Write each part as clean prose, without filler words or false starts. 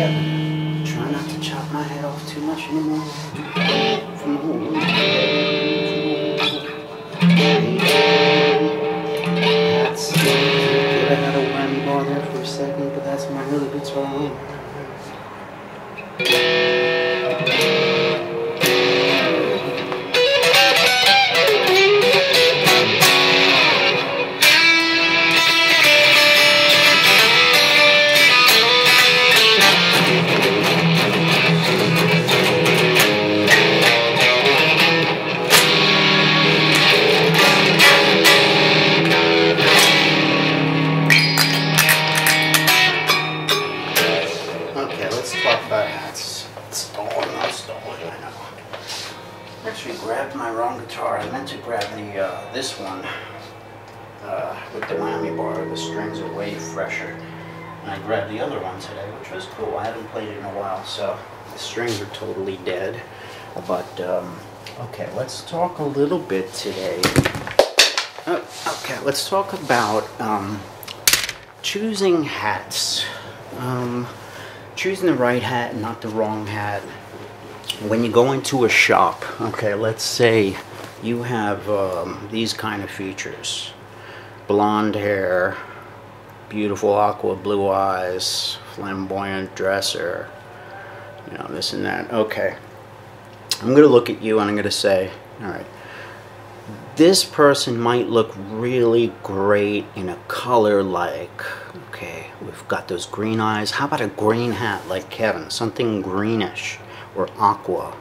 Yeah, try not to chop my head off too much anymore. That's good. I had a whammy bar there for a second, but that's my really good song. Grabbed my wrong guitar. I meant to grab the this one with the whammy bar. The strings are way fresher. And I grabbed the other one today, which was cool. I haven't played it in a while, so the strings are totally dead. But okay, let's talk a little bit today. Okay, let's talk about choosing hats. Choosing the right hat and not the wrong hat. When you go into a shop, okay, let's say you have these kind of features. Blonde hair, beautiful aqua blue eyes, flamboyant dresser, you know, this and that. Okay, I'm going to look at you and I'm going to say, alright, this person might look really great in a color like, okay, we've got those green eyes. How about a green hat like Kevin? Something greenish. Or aqua,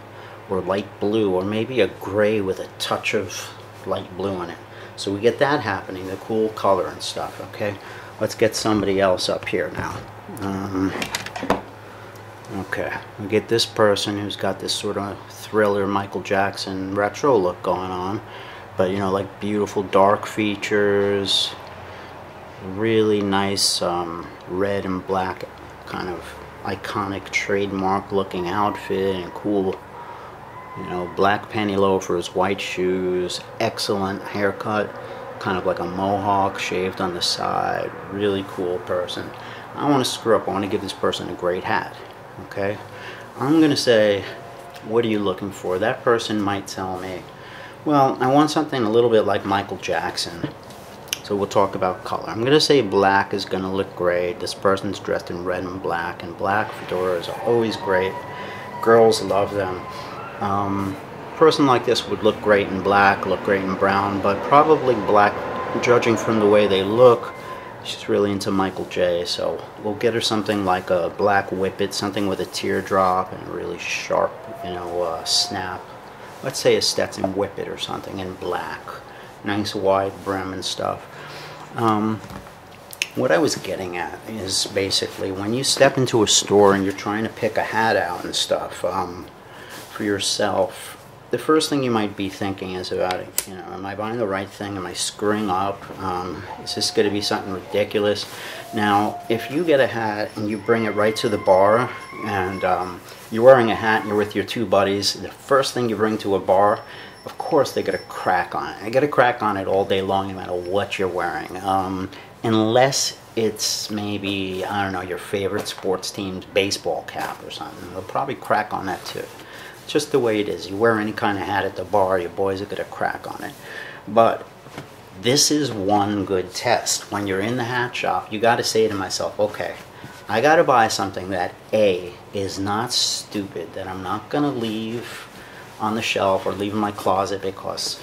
or light blue, or maybe a gray with a touch of light blue in it. So we get that happening, the cool color and stuff, okay? Let's get somebody else up here now. Okay, we get this person who's got this sort of Thriller, Michael Jackson retro look going on, but you know, like beautiful dark features, really nice red and black kind of iconic trademark looking outfit and cool, you know, black penny loafers, white shoes, excellent haircut, kind of like a mohawk shaved on the side. Really cool person. I don't want to screw up. I want to give this person a great hat. Okay, I'm gonna say, what are you looking for? That person might tell me, well, I want something a little bit like Michael Jackson. So we'll talk about color. I'm going to say black is going to look great. This person's dressed in red and black fedoras are always great. Girls love them. A person like this would look great in black, look great in brown, but probably black, judging from the way they look. She's really into Michael J, so we'll get her something like a black whippet, something with a teardrop and a really sharp, you know, snap. Let's say a Stetson whippet or something in black. Nice wide brim and stuff. What I was getting at is basically when you step into a store and you're trying to pick a hat out and stuff for yourself, the first thing you might be thinking is about it, you know, am I buying the right thing? Am I screwing up? Is this going to be something ridiculous? Now, if you get a hat and you bring it right to the bar and you're wearing a hat and you're with your two buddies, the first thing you bring to a bar, of course they get a crack on it. They get a crack on it all day long no matter what you're wearing. Unless it's maybe, I don't know, your favorite sports team's baseball cap or something. They'll probably crack on that too. It's just the way it is. You wear any kind of hat at the bar, your boys are going to crack on it. But this is one good test. When you're in the hat shop, you got to say to myself, okay, I got to buy something that A, is not stupid, that I'm not going to leave on the shelf or leave in my closet because,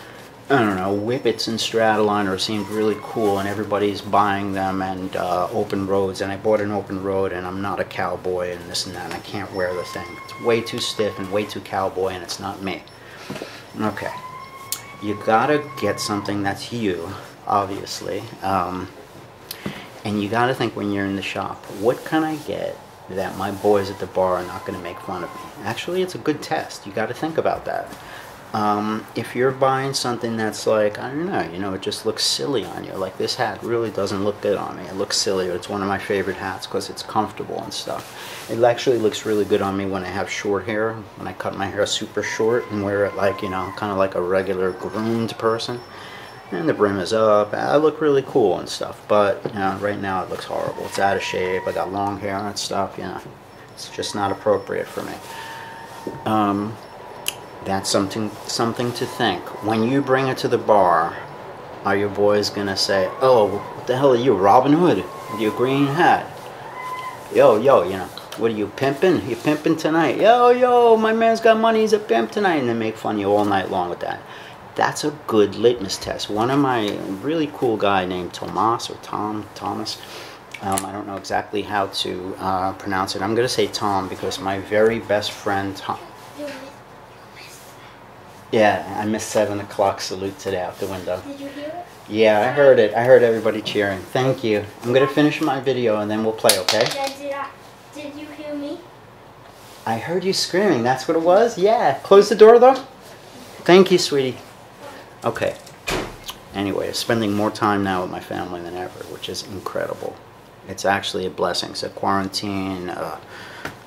I don't know, Whippets and Stradaliner seemed really cool and everybody's buying them, and open roads, and I bought an open road and I'm not a cowboy and this and that and I can't wear the thing. It's way too stiff and way too cowboy and it's not me. Okay, you gotta get something that's you, obviously, and you gotta think when you're in the shop, what can I get that my boys at the bar are not going to make fun of me? Actually, it's a good test. You got to think about that. If you're buying something that's like, I don't know, it just looks silly on you. Like this hat really doesn't look good on me. It looks silly. It's one of my favorite hats because it's comfortable and stuff. It actually looks really good on me when I have short hair, when I cut my hair super short and wear it like, kind of like a regular groomed person. And the brim is up. I look really cool and stuff. But, right now it looks horrible. It's out of shape. I got long hair and stuff, It's just not appropriate for me. That's something to think. When you bring it to the bar, are your boys gonna say, "Oh, what the hell are you, Robin Hood, with your green hat? Yo, what are you pimping? You pimping tonight? Yo, my man's got money. He's a pimp tonight," and they make fun of you all night long with that. That's a good litmus test. One of my really cool guy named Thomas or Thomas. I don't know exactly how to pronounce it. I'm gonna say Tom because my very best friend Tom. Yeah, I missed 7 o'clock salute today out the window. Did you hear it? Yeah, I heard it. I heard everybody cheering. Thank you. I'm going to finish my video and then we'll play, okay? Did you hear me? I heard you screaming. That's what it was? Yeah. Close the door, though. Thank you, sweetie. Okay. Anyway, spending more time now with my family than ever, which is incredible. It's actually a blessing. So quarantine,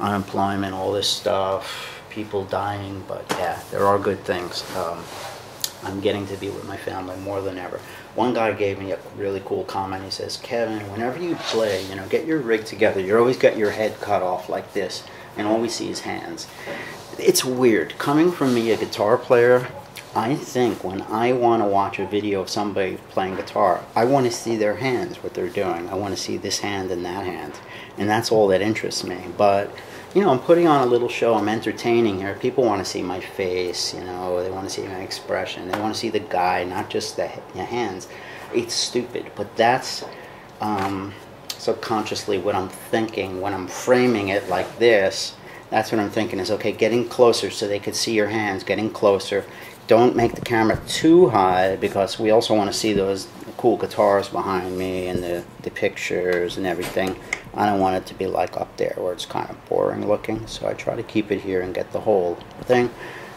unemployment, all this stuff. People dying, but yeah, there are good things. I'm getting to be with my family more than ever. One guy gave me a really cool comment. He says, "Kevin, whenever you play, get your rig together. You always got your head cut off like this, and all we see is hands." It's weird. Coming from me, a guitar player, I think when I want to watch a video of somebody playing guitar, I want to see their hands, what they're doing. I want to see this hand and that hand, and that's all that interests me. But I'm putting on a little show. I'm entertaining here. People want to see my face, they want to see my expression. They want to see the guy, not just the hands. It's stupid, but that's subconsciously what I'm thinking when I'm framing it like this. That's what I'm thinking is, okay, getting closer so they could see your hands, getting closer. Don't make the camera too high because we also want to see those cool guitars behind me and the pictures and everything. I don't want it to be like up there where it's kind of boring looking, so I try to keep it here and get the whole thing.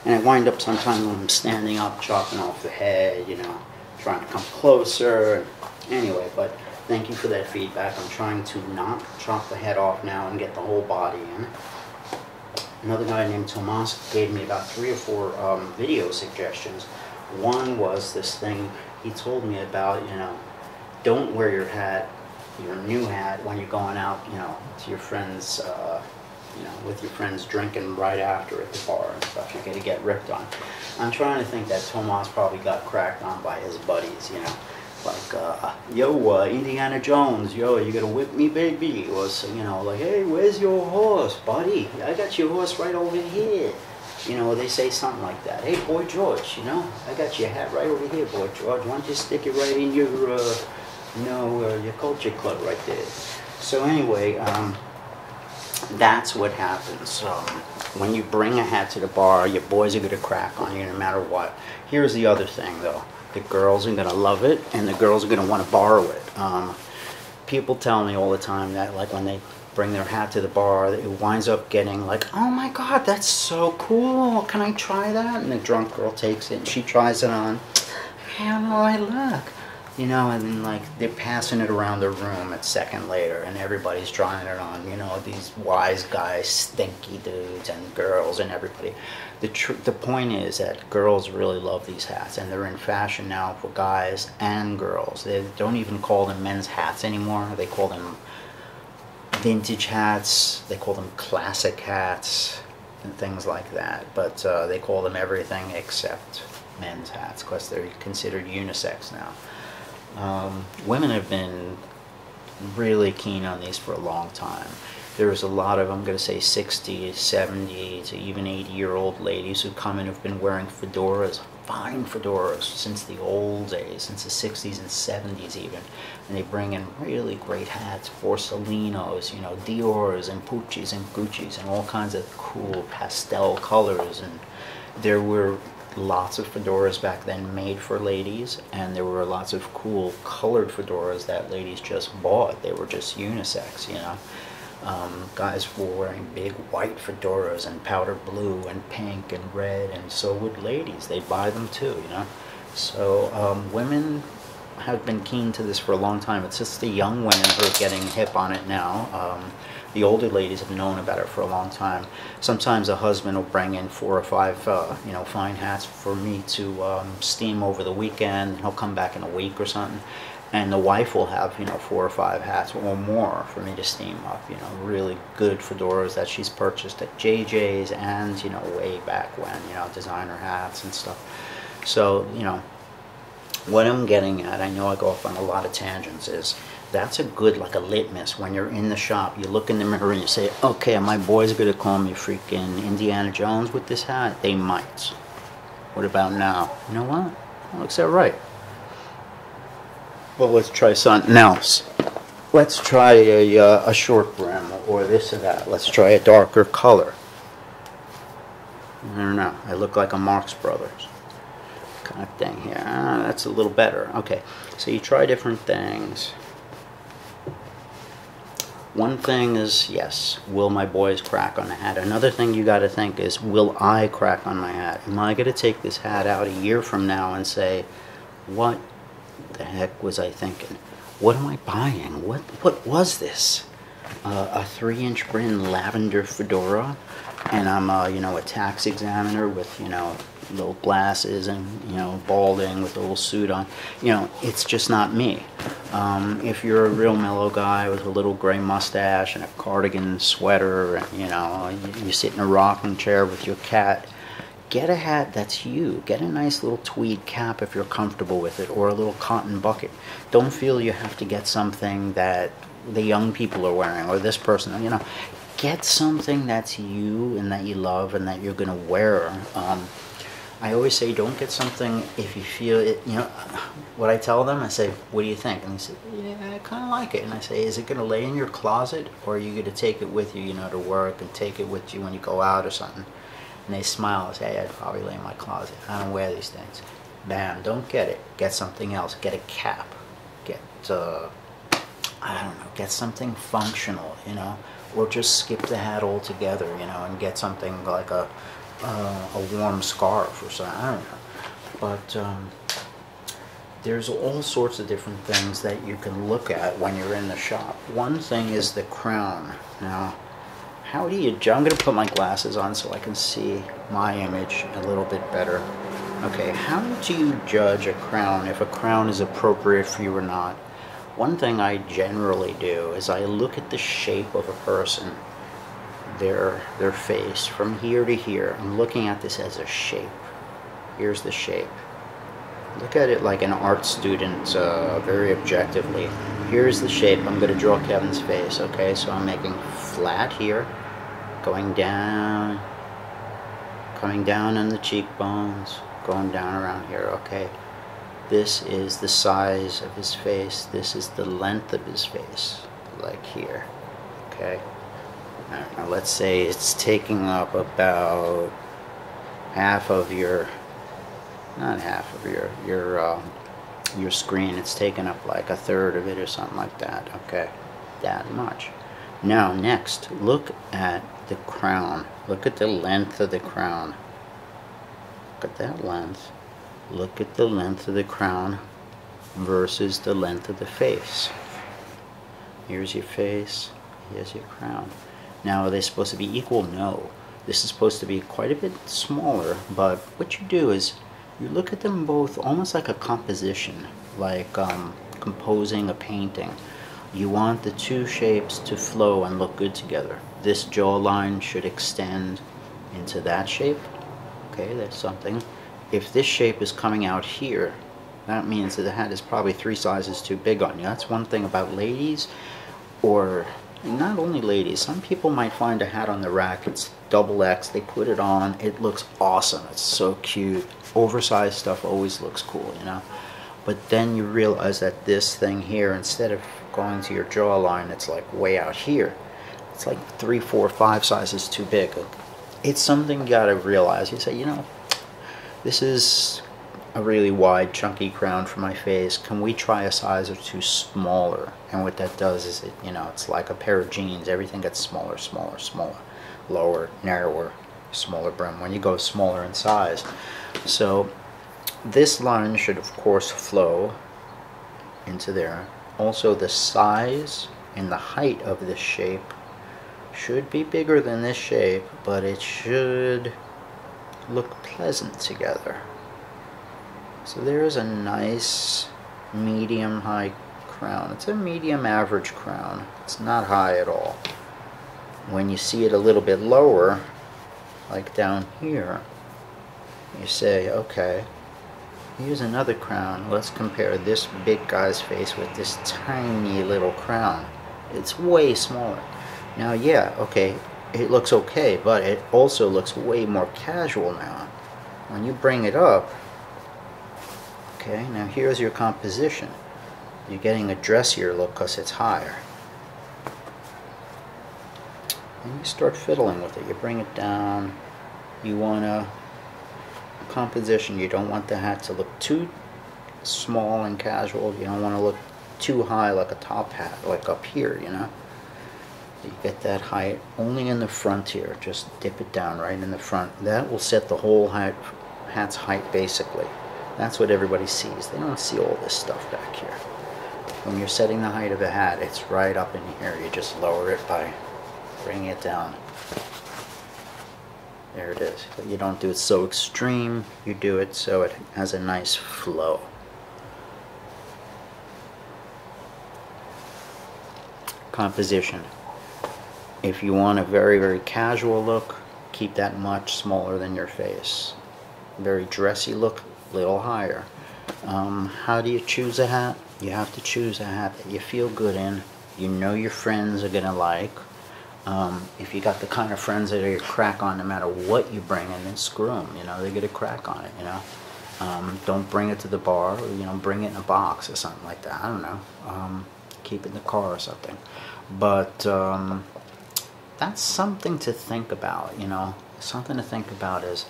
And I wind up sometimes when I'm standing up, chopping off the head, trying to come closer. Anyway, but thank you for that feedback. I'm trying to not chop the head off now and get the whole body in. Another guy named Tomas gave me about 3 or 4 video suggestions. One was this thing he told me about, don't wear your hat, your new hat, when you're going out, to your friends, with your friends drinking right after at the bar and stuff. You're going to get ripped on. I'm trying to think that Tomas probably got cracked on by his buddies, like, yo, Indiana Jones, yo, you gonna whip me, baby? Or, like, hey, where's your horse, buddy? I got your horse right over here. They say something like that. Hey, Boy George, I got your hat right over here, Boy George. Why don't you stick it right in your, your culture club right there. So anyway, that's what happens. When you bring a hat to the bar, your boys are going to crack on you no matter what. Here's the other thing, though. The girls are going to love it, and the girls are going to want to borrow it. People tell me all the time that, like, when they bring their hat to the bar, it winds up getting like, "Oh my God, that's so cool. Can I try that?" And the drunk girl takes it, and she tries it on. How do I look? And then, like, they're passing it around the room a second later, and everybody's trying it on, these wise guys, stinky dudes, and girls, and everybody. The point is that girls really love these hats, and they're in fashion now for guys and girls. They don't even call them men's hats anymore. They call them vintage hats, they call them classic hats, and things like that. But they call them everything except men's hats, because they're considered unisex now. Women have been really keen on these for a long time. There's a lot of, I'm going to say 60, 70 to even 80-year-old ladies who come in who've been wearing fedoras, fine fedoras, since the old days, since the 60s and 70s even. And they bring in really great hats, Borsalinos, Dior's and Pucci's and Gucci's and all kinds of cool pastel colors. And there were lots of fedoras back then made for ladies, and there were lots of cool colored fedoras that ladies just bought. They were just unisex, Guys were wearing big white fedoras and powder blue and pink and red, and so would ladies. They'd buy them too, you know. So women have been keen to this for a long time. It's just the young women who are getting hip on it now. The older ladies have known about it for a long time. Sometimes a husband will bring in 4 or 5, you know, fine hats for me to steam over the weekend. He'll come back in a week or something, and the wife will have, you know, 4 or 5 hats or more for me to steam up. You know, really good fedoras that she's purchased at JJ's and, you know, way back when, you know, designer hats and stuff. So, you know, what I'm getting at, I know I go off on a lot of tangents, is that's a good, like a litmus. When you're in the shop, you look in the mirror and you say, okay, my boys are going to call me freaking Indiana Jones with this hat? They might. What about now? You know what? That looks all right. Well, let's try something else. Let's try a short brim or this or that. Let's try a darker color. I don't know. I look like a Marx Brothers kind of thing here. That's a little better. Okay, so you try different things. One thing is, yes, will my boys crack on the hat? Another thing you got to think is, will I crack on my hat? Am I going to take this hat out a year from now and say, what the heck was I thinking? What am I buying? What was this? A 3-inch brim lavender fedora, and I'm you know, a tax examiner with, you know, little glasses and, you know, balding with a little suit on. You know, it's just not me. If you're a real mellow guy with a little gray mustache and a cardigan sweater, and, you know, you sit in a rocking chair with your cat, get a hat that's you. Get a nice little tweed cap if you're comfortable with it, or a little cotton bucket. Don't feel you have to get something that the young people are wearing, or this person, you know. Get something that's you and that you love and that you're going to wear. I always say, don't get something if you feel it, you know. What I tell them, I say, what do you think? And they say, yeah, I kind of like it. And I say, is it going to lay in your closet, or are you going to take it with you, you know, to work, and take it with you when you go out or something? And they smile and say, hey, I'd probably lay in my closet. I don't wear these things. Bam, don't get it. Get something else. Get a cap. Get, I don't know, get something functional, you know, or just skip the hat altogether, you know, and get something like a warm scarf or something. I don't know. But there's all sorts of different things that you can look at when you're in the shop. One thing is the crown. Now, how do you, I'm going to put my glasses on so I can see my image a little bit better. Okay, how do you judge a crown, if a crown is appropriate for you or not? One thing I generally do is I look at the shape of a person, their face, from here to here. I'm looking at this as a shape. Here's the shape. Look at it like an art student, very objectively. Here's the shape. I'm going to draw Kevin's face, okay? So I'm making flat here, going down, coming down on the cheekbones, going down around here, okay? This is the size of his face. This is the length of his face, like here, okay? Now let's say it's taking up about half of your, not half of your screen. It's taking up like a third of it or something like that, okay? That much. Now next, look at the crown. Look at the length of the crown. Look at that length. Look at the length of the crown versus the length of the face. Here's your face, here's your crown. Now, are they supposed to be equal? No. This is supposed to be quite a bit smaller, but what you do is you look at them both almost like a composition, like composing a painting. You want the two shapes to flow and look good together. This jawline should extend into that shape. Okay, there's something. If this shape is coming out here, that means that the hat is probably 3 sizes too big on you. That's one thing about ladies, or not only ladies. Some people might find a hat on the rack, it's XX, they put it on, it looks awesome, it's so cute. Oversized stuff always looks cool, you know. But then you realize that this thing here, instead of going to your jawline, it's like way out here. It's like 3, 4, 5 sizes too big. It's something you gotta realize. You say, you know, this is a really wide, chunky crown for my face. Can we try a size or two smaller? And what that does is, it, you know, it's like a pair of jeans. Everything gets smaller, smaller, smaller, lower, narrower, smaller brim when you go smaller in size. So this line should, of course, flow into there. Also, the size and the height of this shape should be bigger than this shape, but it should look pleasant together. So there's a nice medium high crown. It's a medium average crown. It's not high at all. When you see it a little bit lower, like down here, you say, okay, here's another crown. Let's compare this big guy's face with this tiny little crown. It's way smaller. Now, yeah, okay, it looks okay, but it also looks way more casual now. When you bring it up, okay, now here's your composition. You're getting a dressier look because it's higher. And you start fiddling with it. You bring it down. You want a composition. You don't want the hat to look too small and casual. You don't want to look too high like a top hat, like up here, you know. You get that height only in the front here. Just dip it down right in the front. That will set the whole hat's height basically. That's what everybody sees. They don't see all this stuff back here. When you're setting the height of a hat, it's right up in here. You just lower it by bringing it down. There it is. But you don't do it so extreme. You do it so it has a nice flow. Composition. If you want a very, very casual look, keep that much smaller than your face. Very dressy look, little higher. How do you choose a hat? You have to choose a hat that you feel good in, you know your friends are gonna like. If you got the kind of friends that are gonna crack on no matter what you bring in, then screw them, you know, they get a crack on it, you know. Don't bring it to the bar, or, you know, bring it in a box or something like that, I don't know. Keep it in the car or something. But that's something to think about, you know. Something to think about is,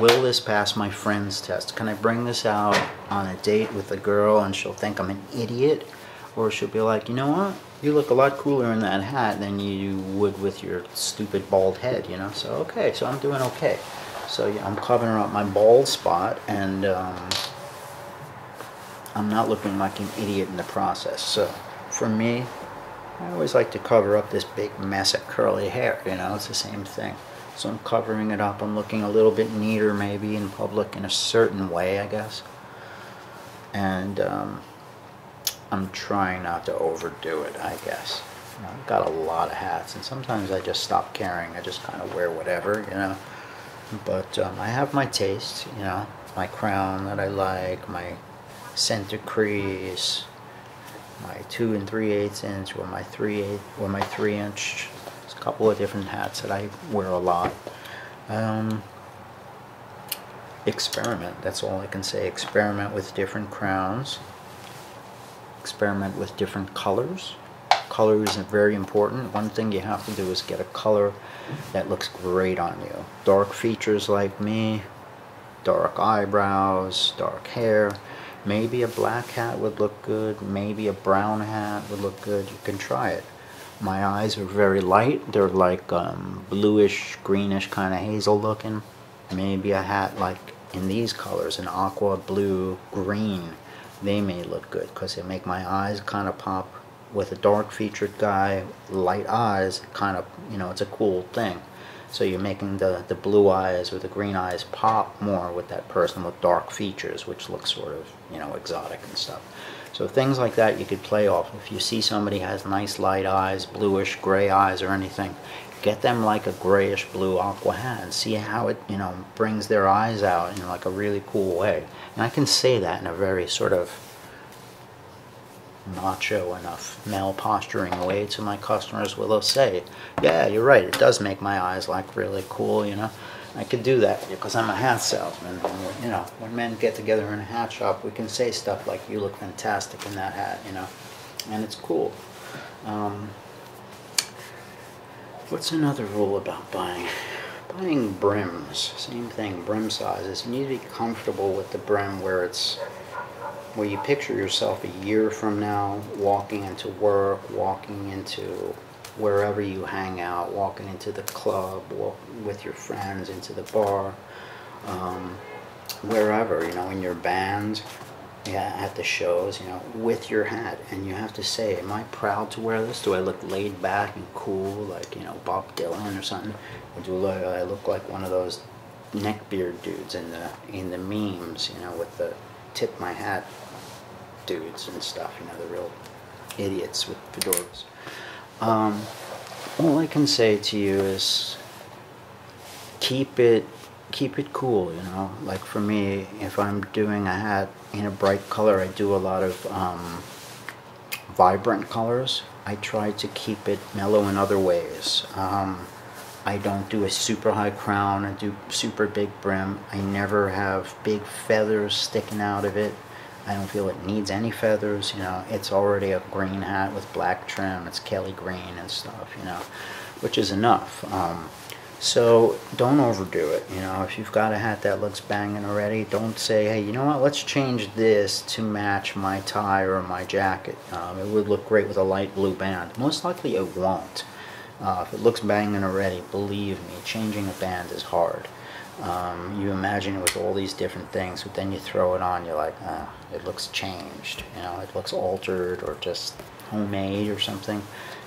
will this pass my friend's test? Can I bring this out on a date with a girl and she'll think I'm an idiot? Or she'll be like, you know what? You look a lot cooler in that hat than you would with your stupid bald head, you know? So, okay, so I'm doing okay. So, yeah, I'm covering up my bald spot, and I'm not looking like an idiot in the process. So, for me, I always like to cover up this big mess of curly hair, you know? It's the same thing. So I'm covering it up. I'm looking a little bit neater maybe in public in a certain way, I guess. And I'm trying not to overdo it, I guess. You know, I've got a lot of hats, and sometimes I just stop caring. I just kind of wear whatever, you know. But I have my taste, you know. My crown that I like, my center crease, my 2 3/8 inch, or my 3 inch. A couple of different hats that I wear a lot. Experiment, that's all I can say. Experiment with different crowns. Experiment with different colors. Colors are very important. One thing you have to do is get a color that looks great on you. Dark features like me, dark eyebrows, dark hair. Maybe a black hat would look good. Maybe a brown hat would look good. You can try it. My eyes are very light. They're like bluish, greenish, kind of hazel looking. Maybe a hat like in these colors, an aqua, blue, green. They may look good because they make my eyes kind of pop. With a dark featured guy, light eyes, kind of, you know, it's a cool thing. So you're making the blue eyes or the green eyes pop more with that person with dark features, which looks sort of, you know, exotic and stuff. So things like that you could play off. If you see somebody has nice light eyes, bluish, gray eyes or anything, get them like a grayish blue aqua hat and see how it, you know, brings their eyes out in like a really cool way. And I can say that in a very sort of macho enough, male posturing way to my customers where they'll say, yeah, you're right, it does make my eyes like really cool, you know. I could do that because I'm a hat salesman. And, you know, when men get together in a hat shop, we can say stuff like, you look fantastic in that hat, you know, and it's cool. What's another rule about buying buying brims, same thing, brim sizes. You need to be comfortable with the brim where you picture yourself a year from now walking into work, walking into wherever you hang out, walking into the club, with your friends, into the bar, wherever, you know, in your band, yeah, at the shows, you know, with your hat. And you have to say, am I proud to wear this? Do I look laid back and cool, like, you know, Bob Dylan or something? Or do I look like one of those neckbeard dudes in the memes, you know, with the tip my hat dudes and stuff, you know, the real idiots with fedoras. All I can say to you is keep it cool, you know. Like for me, if I'm doing a hat in a bright color, I do a lot of vibrant colors. I try to keep it mellow in other ways. I don't do a super high crown. I do super big brim. I never have big feathers sticking out of it. I don't feel it needs any feathers, you know. It's already a green hat with black trim. It's Kelly green and stuff, you know, which is enough. So don't overdo it, you know. If you've got a hat that looks banging already, don't say, hey, you know what, let's change this to match my tie or my jacket. It would look great with a light blue band. Most likely it won't. If it looks banging already, believe me, changing a band is hard. You imagine it with all these different things, but then you throw it on, you're like, it looks changed, you know, it looks altered or just homemade or something.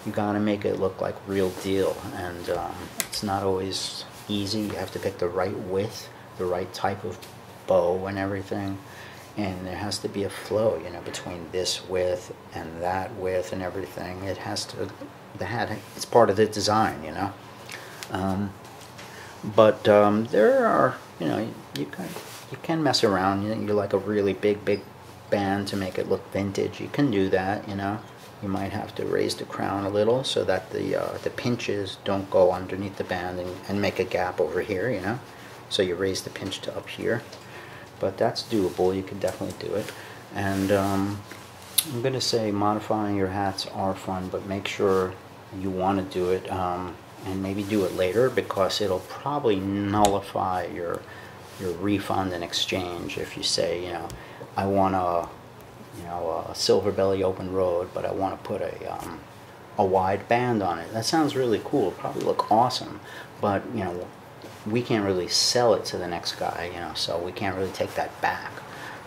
You gotta make it look like real deal, and it's not always easy. You have to pick the right width, the right type of bow and everything, and there has to be a flow, you know, between this width and that width and everything. It has to, the hat, it's part of the design, you know. But there are, you know, you can mess around. You're like a really big band to make it look vintage. You can do that, you know. You might have to raise the crown a little so that the pinches don't go underneath the band and make a gap over here, you know. So you raise the pinch to up here. But that's doable. You can definitely do it. And I'm going to say modifying your hats are fun, but make sure you want to do it. And maybe do it later, because it'll probably nullify your refund and exchange if you say, you know, I want a silver belly open road, but I want to put a wide band on it. That sounds really cool. It'll probably look awesome, but you know, we can't really sell it to the next guy, you know, so we can't really take that back.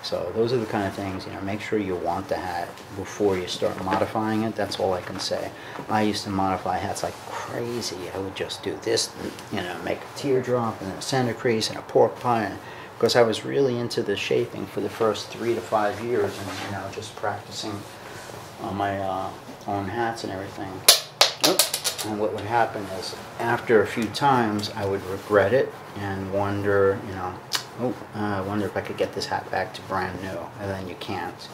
So those are the kind of things, you know, make sure you want the hat before you start modifying it. That's all I can say. I used to modify hats like crazy. I would just do this, you know, make a teardrop and then a center crease and a pork pie, because I was really into the shaping for the first 3 to 5 years, and, you know, just practicing on my own hats and everything. And what would happen is, after a few times, I would regret it and wonder, you know, I wonder if I could get this hat back to brand new. And then you can't,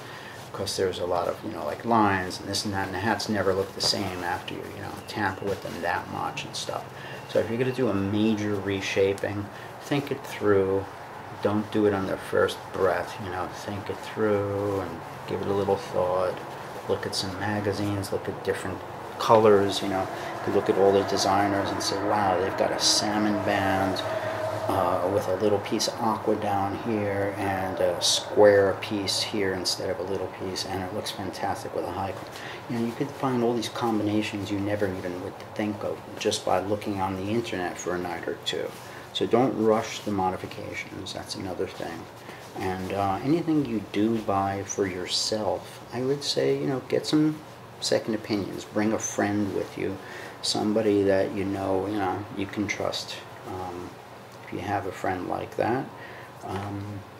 because there's a lot of, you know, like lines and this and that, and the hats never look the same after you know, tamper with them that much and stuff. So if you're going to do a major reshaping, think it through. Don't do it on the first breath, you know, think it through and give it a little thought. Look at some magazines, look at different colors, you know. You could look at all the designers and say, wow, they've got a salmon band with a little piece of aqua down here and a square piece here instead of a little piece, and it looks fantastic with a high. You know, you could find all these combinations you never even would think of just by looking on the internet for a night or two. So don't rush the modifications. That's another thing. And anything you do buy for yourself, I would say, you know, get some second opinions. Bring a friend with you, somebody that you know you can trust. If you have a friend like that,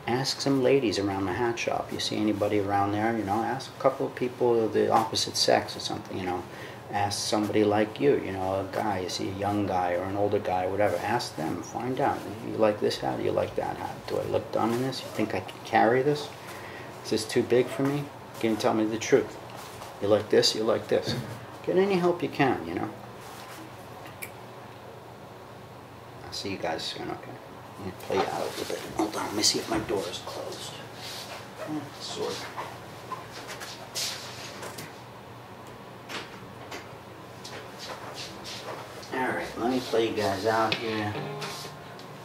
ask some ladies around the hat shop. You see anybody around there, you know, ask a couple of people of the opposite sex or something, you know. Ask somebody like you know, a guy, you see a young guy or an older guy, whatever. Ask them, find out. You like this hat, you like that hat. Do I look dumb in this? You think I can carry this? Is this too big for me? Can you tell me the truth? You like this, you like this. Get any help you can, you know. I'll see you guys soon, okay? I'm going to play out a little bit. Hold on, let me see if my door is closed. Sort of. Alright, let me play you guys out here.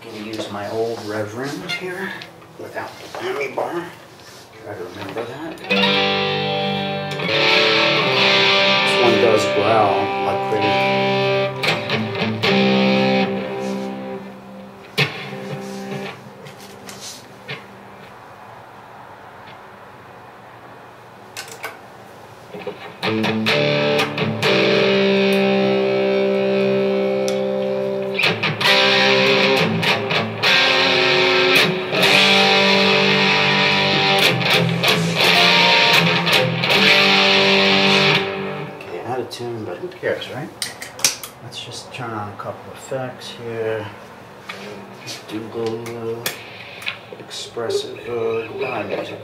gonna use my old Reverend here without the whammy bar. Try to remember that. This one does growl like crazy. But who cares, right? Let's just turn on a couple effects here. Do a little expressive goodbye music.